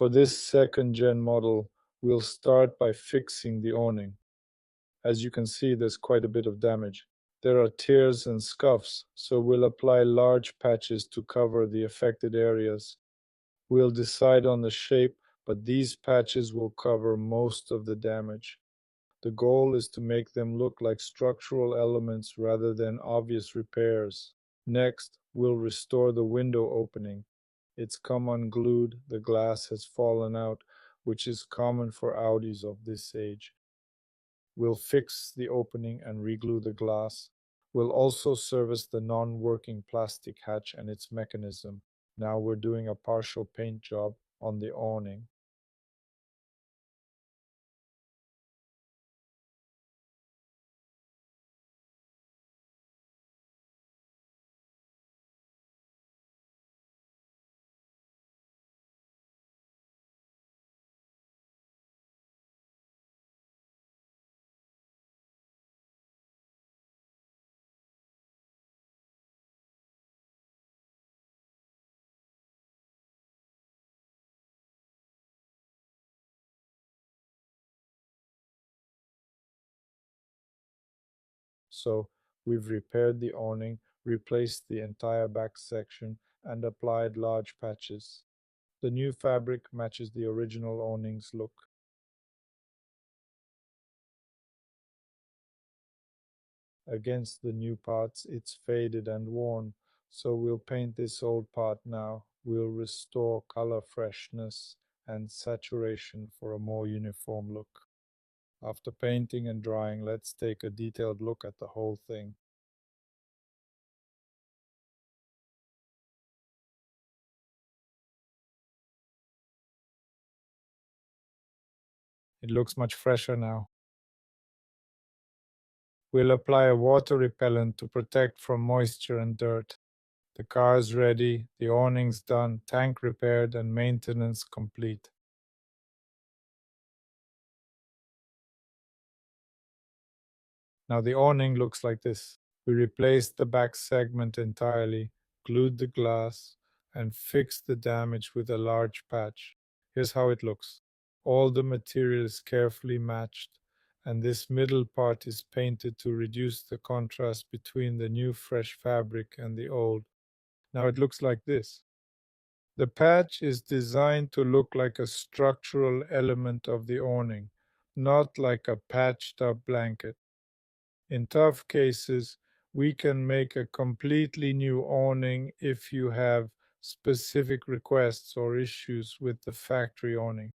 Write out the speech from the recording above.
For this second-gen model, we'll start by fixing the awning. As you can see, there's quite a bit of damage. There are tears and scuffs, so we'll apply large patches to cover the affected areas. We'll decide on the shape, but these patches will cover most of the damage. The goal is to make them look like structural elements rather than obvious repairs. Next, we'll restore the window opening. It's come unglued, the glass has fallen out, which is common for Audis of this age. We'll fix the opening and reglue the glass. We'll also service the non-working plastic hatch and its mechanism. Now we're doing a partial paint job on the awning. So we've repaired the awning, replaced the entire back section, and applied large patches. The new fabric matches the original awning's look. Against the new parts, it's faded and worn, so we'll paint this old part now. We'll restore color freshness and saturation for a more uniform look. After painting and drying, let's take a detailed look at the whole thing. It looks much fresher now. We'll apply a water repellent to protect from moisture and dirt. The car's ready, the awning's done, tank repaired, and maintenance complete. Now the awning looks like this. We replaced the back segment entirely, glued the glass, and fixed the damage with a large patch. Here's how it looks. All the material is carefully matched, and this middle part is painted to reduce the contrast between the new fresh fabric and the old. Now it looks like this. The patch is designed to look like a structural element of the awning, not like a patched up blanket. In tough cases, we can make a completely new awning if you have specific requests or issues with the factory awning.